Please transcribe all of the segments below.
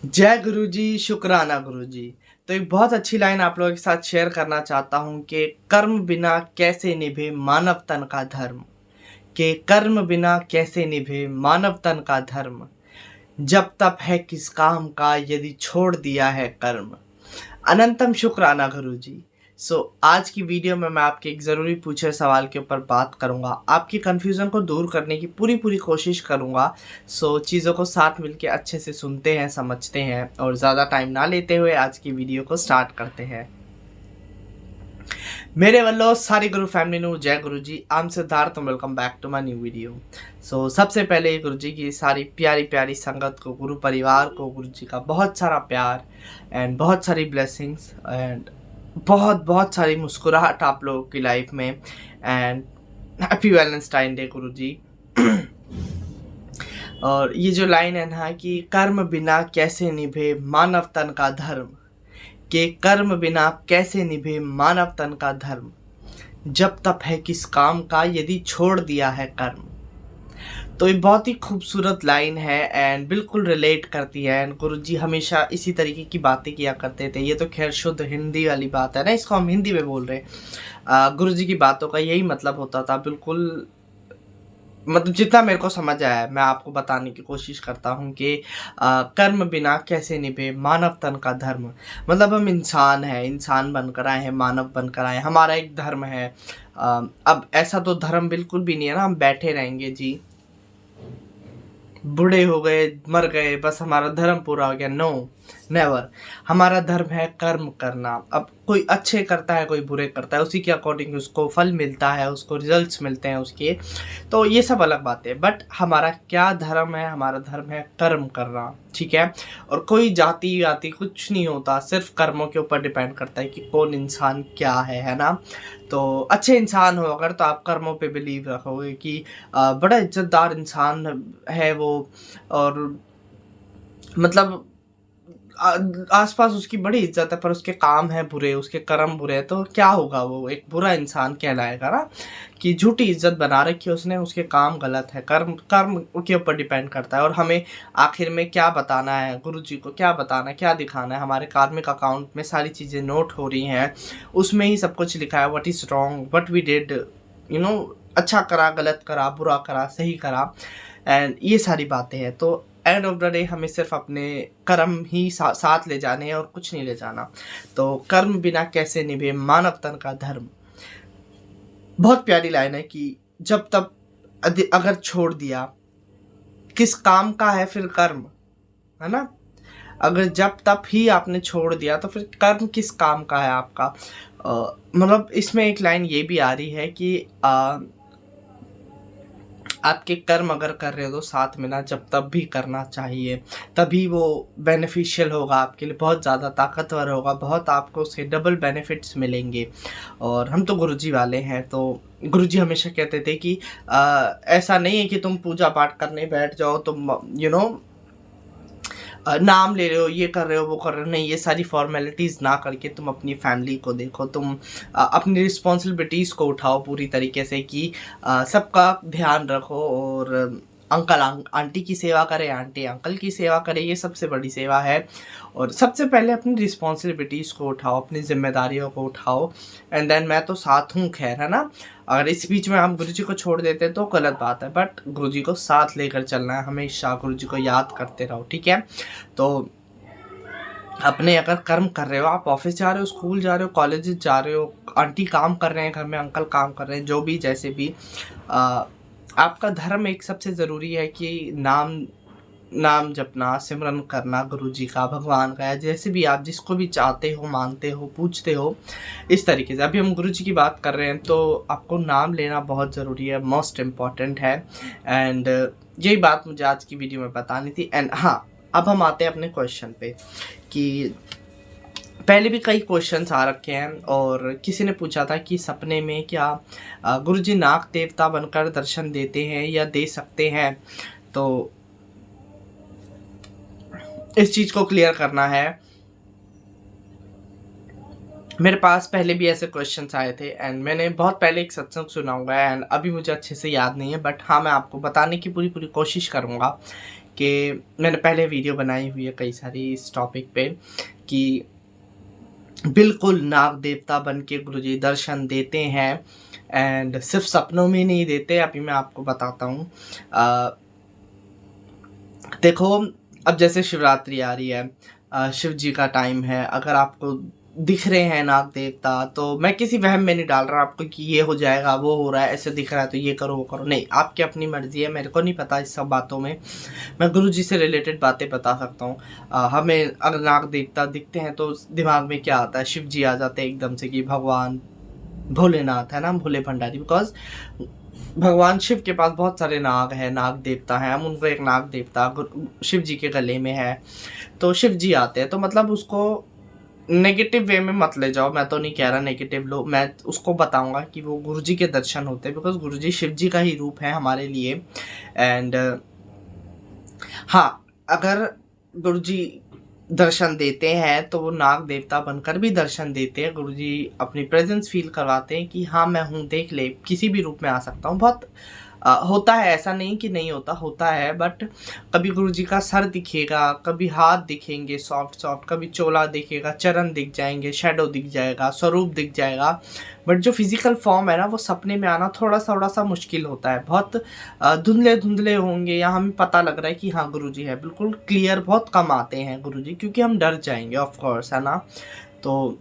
जय गुरु जी, शुक्राना गुरु जी। तो एक बहुत अच्छी लाइन आप लोगों के साथ शेयर करना चाहता हूँ कि कर्म बिना कैसे निभे मानव तन का धर्म। कि कर्म बिना कैसे निभे मानव तन का धर्म। जब तप है किस काम का, यदि छोड़ दिया है कर्म। अनंतम शुक्राना गुरु जी। आज की वीडियो में मैं आपके एक ज़रूरी पूछे सवाल के ऊपर बात करूंगा, आपकी कन्फ्यूज़न को दूर करने की पूरी पूरी कोशिश करूंगा। चीज़ों को साथ मिलके अच्छे से सुनते हैं, समझते हैं और ज़्यादा टाइम ना लेते हुए आज की वीडियो को स्टार्ट करते हैं। मेरे वालों सारी गुरु फैमिली नु जय Guru ji. I am Siddharth, welcome back to my new video. सबसे पहले गुरु जी की सारी प्यारी प्यारी संगत को, गुरु परिवार को, गुरु जी का बहुत सारा प्यार एंड बहुत सारी ब्लेसिंग्स एंड बहुत बहुत सारी मुस्कुराहट आप लोगों की लाइफ में। एंड हैप्पी वैलेंटाइन डे गुरु जी। और ये जो लाइन है ना कि कर्म बिना कैसे निभे मानव तन का धर्म। कि कर्म बिना कैसे निभे मानव तन का धर्म। जब तप है किस काम का, यदि छोड़ दिया है कर्म। तो ये बहुत ही खूबसूरत लाइन है एंड बिल्कुल रिलेट करती है। एंड गुरुजी हमेशा इसी तरीके की बातें किया करते थे। ये तो खैर शुद्ध हिंदी वाली बात है ना, इसको हम हिंदी में बोल रहे हैं। गुरुजी की बातों का यही मतलब होता था, बिल्कुल मतलब जितना मेरे को समझ आया है मैं आपको बताने की कोशिश करता हूँ कि कर्म बिना कैसे निभे मानव तन का धर्म। मतलब हम इंसान हैं, इंसान बनकर आए हैं, मानव बनकर आए हैं, हमारा एक धर्म है। अब ऐसा तो धर्म बिल्कुल भी नहीं है ना हम बैठे रहेंगे जी, बूढ़े हो गए, मर गए, बस हमारा धर्म पूरा हो गया। No, never. हमारा धर्म है कर्म करना। अब कोई अच्छे करता है, कोई बुरे करता है, उसी के अकॉर्डिंग उसको फल मिलता है, उसको रिजल्ट्स मिलते हैं उसके। तो ये सब अलग बात है, बट हमारा क्या धर्म है? हमारा धर्म है कर्म करना, ठीक है। और कोई जाति वाति कुछ नहीं होता, सिर्फ कर्मों के ऊपर डिपेंड करता है कि कौन इंसान क्या है ना। तो अच्छे इंसान हो अगर, तो आप कर्मों पे बिलीव रखोगे कि बड़ा इज्जतदार इंसान है वो। और मतलब आसपास उसकी बड़ी इज्जत है, पर उसके काम है बुरे, उसके कर्म बुरे हैं, तो क्या होगा? वो एक बुरा इंसान कहलाएगा ना। कि झूठी इज्जत बना रखी है उसने, उसके काम गलत है। कर्म कर्म के ऊपर डिपेंड करता है। और हमें आखिर में क्या बताना है, गुरु जी को क्या बताना है, क्या दिखाना है? हमारे कार्मिक अकाउंट में सारी चीज़ें नोट हो रही हैं, उसमें ही सब कुछ लिखा है। What is wrong, what we did, you know, अच्छा करा, गलत करा, बुरा करा, सही करा, एंड ये सारी बातें हैं। तो एंड ऑफ द डे हमें सिर्फ अपने कर्म ही साथ ले जाने हैं और कुछ नहीं ले जाना। तो कर्म बिना कैसे निभे मानव तन का धर्म। बहुत प्यारी लाइन है कि जब तब अगर छोड़ दिया, किस काम का है फिर कर्म, है ना। अगर जब तब ही आपने छोड़ दिया तो फिर कर्म किस काम का है आपका? मतलब इसमें एक लाइन ये भी आ रही है कि आपके कर्म अगर कर रहे हो तो साथ में ना जब तब भी करना चाहिए, तभी वो बेनिफिशियल होगा आपके लिए, बहुत ज़्यादा ताकतवर होगा, बहुत आपको उसके डबल बेनिफिट्स मिलेंगे। और हम तो गुरुजी वाले हैं, तो गुरुजी हमेशा कहते थे कि ऐसा नहीं है कि तुम पूजा पाठ करने बैठ जाओ, तुम नाम ले रहे हो, ये कर रहे हो, वो कर रहे हो। नहीं, ये सारी फॉर्मेलिटीज़ ना करके तुम अपनी फैमिली को देखो, तुम अपनी रिस्पॉन्सिबिलिटीज़ को उठाओ पूरी तरीके से कि सबका ध्यान रखो। और अंकल आंटी की सेवा करें, आंटी अंकल की सेवा करें, ये सबसे बड़ी सेवा है। और सबसे पहले अपनी रिस्पॉन्सिबिलिटीज़ को उठाओ, अपनी जिम्मेदारियों को उठाओ, एंड देन मैं तो साथ हूँ, खैर, है ना। अगर इस बीच में हम गुरुजी को छोड़ देते तो गलत बात है, बट गुरुजी को साथ लेकर चलना है हमेशा, गुरुजी को याद करते रहो, ठीक है। तो अपने अगर कर्म कर रहे हो, आप ऑफिस जा रहे हो, स्कूल जा रहे हो, कॉलेज जा रहे हो, आंटी काम कर रहे हैं घर में, अंकल काम कर रहे हैं, जो भी जैसे भी, आपका धर्म एक सबसे ज़रूरी है कि नाम नाम जपना, सिमरन करना गुरु जी का, भगवान का, या जैसे भी आप जिसको भी चाहते हो, मानते हो, पूजते हो, इस तरीके से। अभी हम गुरु जी की बात कर रहे हैं तो आपको नाम लेना बहुत ज़रूरी है, मोस्ट इम्पॉर्टेंट है। एंड यही बात मुझे आज की वीडियो में बतानी थी। एंड हाँ, अब हम आते हैं अपने क्वेश्चन पे कि पहले भी कई क्वेश्चंस आ रखे हैं और किसी ने पूछा था कि सपने में क्या गुरुजी नाग देवता बनकर दर्शन देते हैं या दे सकते हैं। तो इस चीज़ को क्लियर करना है। मेरे पास पहले भी ऐसे क्वेश्चंस आए थे एंड मैंने बहुत पहले एक सत्संग सुना हुआ है एंड अभी मुझे अच्छे से याद नहीं है, बट हाँ मैं आपको बताने की पूरी पूरी कोशिश करूँगा कि मैंने पहले वीडियो बनाई हुई है कई सारी इस टॉपिक पे कि बिल्कुल नाग देवता बन के गुरुजी दर्शन देते हैं एंड सिर्फ सपनों में नहीं देते। अभी मैं आपको बताता हूँ। देखो, अब जैसे शिवरात्रि आ रही है, शिव जी का टाइम है, अगर आपको दिख रहे हैं नाग देवता तो मैं किसी वहम में नहीं डाल रहा आपको कि ये हो जाएगा वो हो रहा है ऐसे दिख रहा है तो ये करो वो करो, नहीं, आपकी अपनी मर्जी है, मेरे को नहीं पता इस सब बातों में। मैं गुरु जी से रिलेटेड बातें बता सकता हूँ। हमें अगर नाग देवता दिखते हैं तो दिमाग में क्या आता है, शिव जी आ जाते हैं एकदम से कि भगवान भोलेनाथ है ना, भोले भंडारी, बिकॉज भगवान शिव के पास बहुत सारे नाग हैं, नाग देवता हैं। हम उनको एक नाग देवता शिव जी के गले में है तो शिव जी आते हैं, तो मतलब उसको नेगेटिव वे में मत ले जाओ। मैं तो नहीं कह रहा नेगेटिव लो, मैं उसको बताऊंगा कि वो गुरुजी के दर्शन होते हैं, बिकॉज गुरुजी शिव जी का ही रूप है हमारे लिए। एंड हाँ, अगर गुरुजी दर्शन देते हैं तो वो नाग देवता बनकर भी दर्शन देते हैं। गुरुजी अपनी प्रेजेंस फील करवाते हैं कि हाँ मैं हूँ, देख ले, किसी भी रूप में आ सकता हूँ। बहुत होता है, ऐसा नहीं कि नहीं होता, होता है, बट कभी गुरुजी का सर दिखेगा, कभी हाथ दिखेंगे सॉफ्ट सॉफ्ट, कभी चोला दिखेगा, चरण दिख जाएंगे, शेडो दिख जाएगा, स्वरूप दिख जाएगा। बट जो फिजिकल फॉर्म है ना वो सपने में आना थोड़ा सा मुश्किल होता है। बहुत धुंधले धुंधले होंगे या हमें पता लग रहा है कि हाँ गुरुजी है, बिल्कुल क्लियर बहुत कम आते हैं गुरुजी, क्योंकि हम डर जाएंगे ऑफ कोर्स, है ना। तो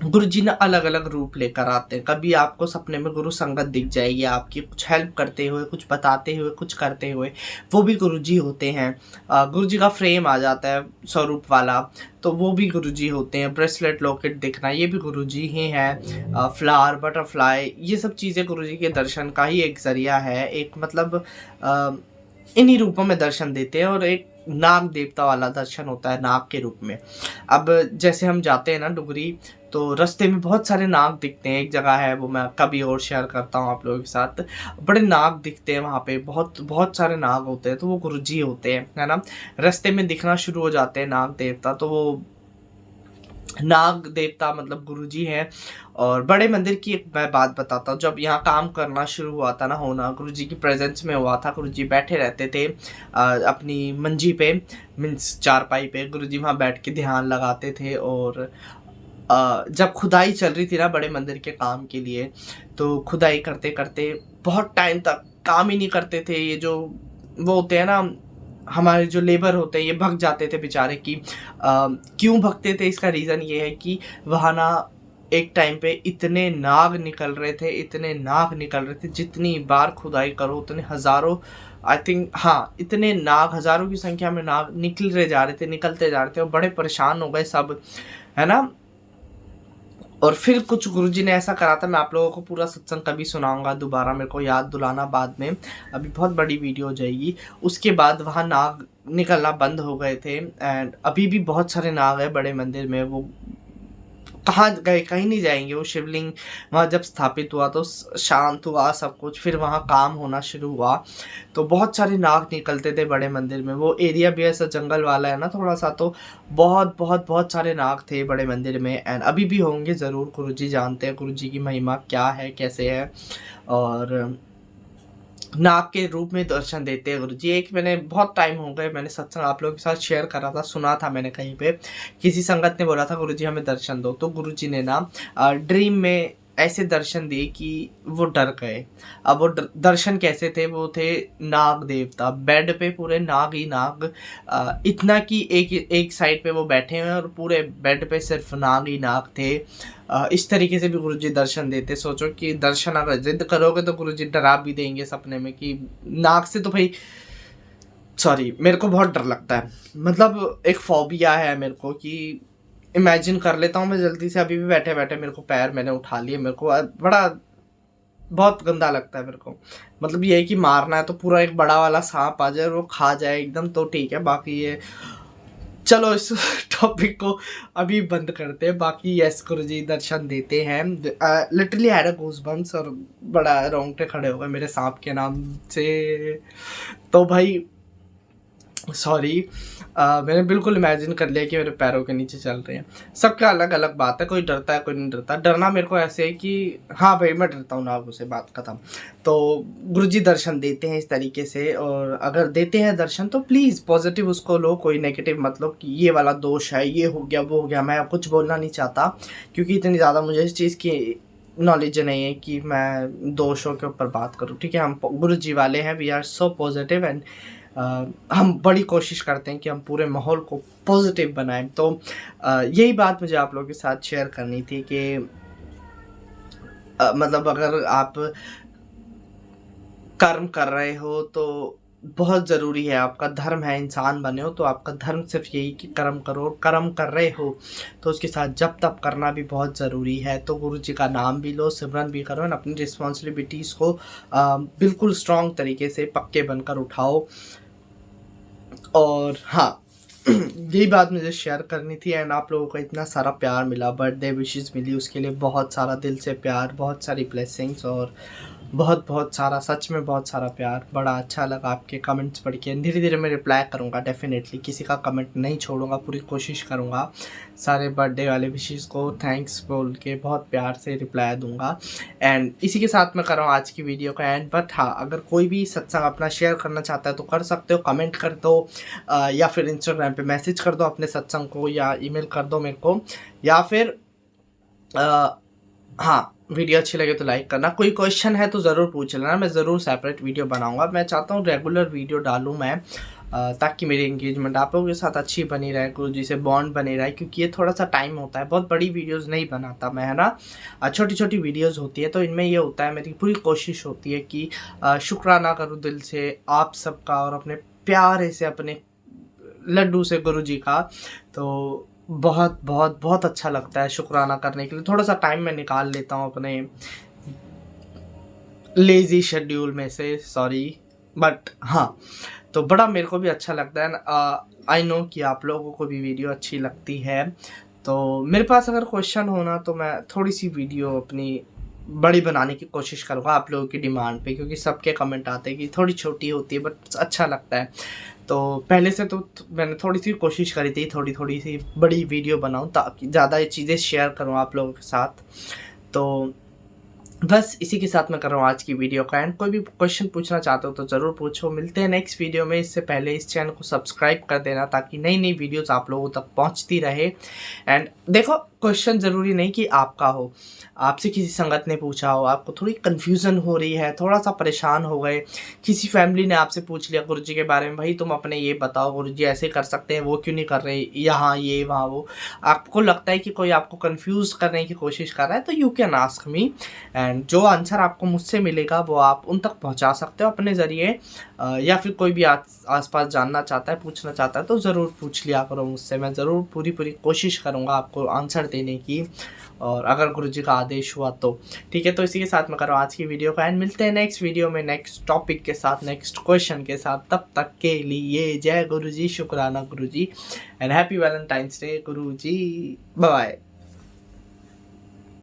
गुरुजी ना अलग अलग रूप लेकर आते हैं। कभी आपको सपने में गुरु संगत दिख जाएगी, आपकी कुछ हेल्प करते हुए, कुछ बताते हुए, कुछ करते हुए, वो भी गुरुजी होते हैं। गुरुजी का फ्रेम आ जाता है स्वरूप वाला, तो वो भी गुरुजी होते हैं। ब्रेसलेट लॉकेट दिखना, ये भी गुरुजी ही हैं। फ्लावर बटरफ्लाई, ये सब चीज़ें गुरुजी के दर्शन का ही एक जरिया है। एक मतलब इन्हीं रूपों में दर्शन देते हैं। और एक नाग देवता वाला दर्शन होता है नाग के रूप में। अब जैसे हम जाते हैं ना डुगरी, तो रास्ते में बहुत सारे नाग दिखते हैं। एक जगह है, वो मैं कभी और शेयर करता हूँ आप लोगों के साथ। बड़े नाग दिखते हैं वहाँ पे, बहुत बहुत सारे नाग होते हैं, तो वो गुरुजी होते हैं, है ना। रास्ते में दिखना शुरू हो जाते हैं नाग देवता, तो वो नाग देवता मतलब गुरुजी हैं। और बड़े मंदिर की एक मैं बात बताता हूँ। जब यहाँ काम करना शुरू हुआ था ना होना, गुरुजी की प्रेजेंस में हुआ था। गुरुजी बैठे रहते थे अपनी मंजी पे, मीन्स चारपाई पे, गुरुजी वहाँ बैठ के ध्यान लगाते थे। और जब खुदाई चल रही थी ना बड़े मंदिर के काम के लिए, तो खुदाई करते करते बहुत टाइम तक काम ही नहीं करते थे। ये जो वो होते हैं ना हमारे जो लेबर होते हैं, ये भग जाते थे बेचारे की। क्यों भगते थे, इसका रीज़न ये है कि वहाँ ना एक टाइम पे इतने नाग निकल रहे थे, इतने नाग निकल रहे थे, जितनी बार खुदाई करो उतने हज़ारों, आई थिंक हाँ, इतने नाग, हज़ारों की संख्या में नाग निकलते जा रहे थे और बड़े परेशान हो गए सब, है ना। और फिर कुछ गुरुजी ने ऐसा करा था, मैं आप लोगों को पूरा सत्संग कभी सुनाऊंगा दोबारा, मेरे को याद दिलाना बाद में, अभी बहुत बड़ी वीडियो हो जाएगी। उसके बाद वहाँ नाग निकलना बंद हो गए थे एंड अभी भी बहुत सारे नाग हैं बड़े मंदिर में। वो कहाँ गए, कहीं नहीं जाएंगे। वो शिवलिंग वहाँ जब स्थापित हुआ तो शांत हुआ सब कुछ, फिर वहाँ काम होना शुरू हुआ तो बहुत सारे नाग निकलते थे बड़े मंदिर में। वो एरिया भी ऐसा जंगल वाला है ना थोड़ा सा, तो बहुत बहुत बहुत सारे नाग थे बड़े मंदिर में एंड अभी भी होंगे ज़रूर। गुरुजी जानते हैं गुरुजी की महिमा क्या है, कैसे है। और नाग के रूप में दर्शन देते हैं गुरुजी। एक मैंने बहुत टाइम हो गए, मैंने सत्संग आप लोगों के साथ शेयर करा था, सुना था मैंने कहीं पे, किसी संगत ने बोला था गुरुजी हमें दर्शन दो, तो गुरुजी ने ना ड्रीम में ऐसे दर्शन दिए कि वो डर गए। अब वो दर्शन कैसे थे, वो थे नाग देवता बेड पे, पूरे नाग ही नाग, इतना कि एक साइड पे वो बैठे हुए हैं और पूरे बेड पे सिर्फ नाग ही नाग थे। इस तरीके से भी गुरुजी दर्शन देते। सोचो कि दर्शन अगर जिद करोगे तो गुरुजी डरा भी देंगे सपने में कि नाग से तो भाई, सॉरी, मेरे को बहुत डर लगता है, मतलब एक फोबिया है मेरे को कि इमेजिन कर लेता हूँ मैं जल्दी से। अभी भी बैठे बैठे मेरे को पैर मैंने उठा लिए, मेरे को बड़ा बहुत गंदा लगता है मेरे को। मतलब ये है कि मारना है तो पूरा एक बड़ा वाला सांप आ जाए और वो खा जाए एकदम तो ठीक है, बाकी ये चलो इस टॉपिक को अभी बंद करते हैं। बाकी यस गुरुजी दर्शन देते हैं। लिटरली हैड अ गूज़बम्प्स और बड़ा रोंगटे खड़े हो गए मेरे सांप के नाम से। तो भाई सॉरी, मैंने बिल्कुल इमेजिन कर लिया कि मेरे पैरों के नीचे चल रहे हैं। सबका अलग अलग बात है, कोई डरता है कोई नहीं डरता। डरना मेरे को ऐसे है कि हाँ भाई मैं डरता हूँ नागों से, बात खत्म। तो गुरुजी दर्शन देते हैं इस तरीके से, और अगर देते हैं दर्शन तो प्लीज़ पॉजिटिव उसको लो, कोई नेगेटिव मतलब कि ये वाला दोष है, ये हो गया वो हो गया। मैं कुछ बोलना नहीं चाहता क्योंकि इतनी ज़्यादा मुझे इस चीज़ की नॉलेज नहीं है कि मैं दोषों के ऊपर बात करूँ। ठीक है, हम गुरुजी वाले हैं, we are so positive and हम बड़ी कोशिश करते हैं कि हम पूरे माहौल को पॉजिटिव बनाएं। तो यही बात मुझे आप लोगों के साथ शेयर करनी थी कि मतलब अगर आप कर्म कर रहे हो तो बहुत ज़रूरी है, आपका धर्म है, इंसान बने हो तो आपका धर्म सिर्फ यही कि कर्म करो। और कर्म कर रहे हो तो उसके साथ जप तप करना भी बहुत ज़रूरी है। तो गुरु जी का नाम भी लो, सिमरन भी करो, और अपनी रिस्पॉन्सिबिलिटीज़ को बिल्कुल स्ट्रॉन्ग तरीके से पक्के बनकर उठाओ। और हाँ, यही बात मुझे शेयर करनी थी। एंड आप लोगों को इतना सारा प्यार मिला, बर्थडे विशेस मिली, उसके लिए बहुत सारा दिल से प्यार, बहुत सारी ब्लेसिंग्स और बहुत बहुत सारा, सच में बहुत सारा प्यार। बड़ा अच्छा लगा आपके कमेंट्स पढ़ के। धीरे धीरे मैं रिप्लाई करूँगा डेफिनेटली, किसी का कमेंट नहीं छोड़ूंगा, पूरी कोशिश करूँगा सारे बर्थडे वाले विशेस को थैंक्स बोल के बहुत प्यार से रिप्लाई दूंगा। एंड इसी के साथ मैं कर रहा हूँ आज की वीडियो का एंड। बट हाँ, अगर कोई भी सत्संग अपना शेयर करना चाहता है तो कर सकते हो, कमेंट कर दो या फिर इंस्टाग्राम पे मैसेज कर दो अपने सत्संग को, या ईमेल कर दो मेरे को, या फिर हाँ, वीडियो अच्छी लगे तो लाइक करना। कोई क्वेश्चन है तो ज़रूर पूछ लेना, मैं ज़रूर सेपरेट वीडियो बनाऊंगा। मैं चाहता हूँ रेगुलर वीडियो डालूँ मैं, ताकि मेरी एंगेजमेंट आप लोगों के साथ अच्छी बनी रहे, गुरुजी से बॉन्ड बने रहे। क्योंकि ये थोड़ा सा टाइम होता है, बहुत बड़ी वीडियोस नहीं बनाता मैं, है ना। छोटी छोटी वीडियोस होती है, तो इनमें ये होता है, मेरी पूरी कोशिश होती है कि शुक्राना करूँ दिल से आप सबका और अपने प्यारे से अपने लड्डू से गुरुजी का। तो बहुत बहुत बहुत अच्छा लगता है शुक्राना करने के लिए। थोड़ा सा टाइम मैं निकाल लेता हूँ अपने लेज़ी शेड्यूल में से, सॉरी, बट हाँ, तो बड़ा मेरे को भी अच्छा लगता है। आई नो कि आप लोगों को भी वीडियो अच्छी लगती है। तो मेरे पास अगर क्वेश्चन होना तो मैं थोड़ी सी वीडियो अपनी बड़ी बनाने की कोशिश करूँगा आप लोगों की डिमांड पे, क्योंकि सबके कमेंट आते हैं कि थोड़ी छोटी होती है बट अच्छा लगता है। तो पहले से तो मैंने थोड़ी सी कोशिश करी थी थोड़ी सी बड़ी वीडियो बनाऊँ, ताकि ज़्यादा ये चीज़ें शेयर करूँ आप लोगों के साथ। तो बस इसी के साथ मैं कर रहा हूँ आज की वीडियो का एंड। कोई भी क्वेश्चन पूछना चाहते हो तो ज़रूर पूछो। मिलते हैं नेक्स्ट वीडियो में। इससे पहले इस चैनल को सब्सक्राइब कर देना ताकि नई नई वीडियोस आप लोगों तक पहुँचती रहे। एंड देखो, क्वेश्चन ज़रूरी नहीं कि आपका हो, आपसे किसी संगत ने पूछा हो, आपको थोड़ी कन्फ्यूज़न हो रही है, थोड़ा सा परेशान हो गए, किसी फैमिली ने आपसे पूछ लिया गुरुजी के बारे में, भाई तुम अपने ये बताओ गुरुजी ऐसे कर सकते हैं, वो क्यों नहीं कर रहे, यहाँ ये वहाँ वो, आपको लगता है कि कोई आपको कन्फ्यूज़ करने की कोशिश कर रहा है, तो you can ask me. And जो आंसर आपको मुझसे मिलेगा वो आप उन तक पहुँचा सकते हो अपने ज़रिए, या फिर कोई भी आस पास जानना चाहता है, पूछना चाहता है तो ज़रूर पूछ लिया करो मुझसे। मैं ज़रूर पूरी कोशिश करूँगा आपको आंसर देने की, और अगर गुरुजी का आदेश हुआ तो। ठीक है, तो इसी के साथ मैं कर रहा हूँ आज की वीडियो का एंड। मिलते हैं नेक्स्ट वीडियो में नेक्स्ट टॉपिक के साथ, नेक्स्ट क्वेश्चन के साथ। तब तक के लिए जय गुरुजी, शुक्राना Guruji, and happy Valentine's day Guruji. Bye bye.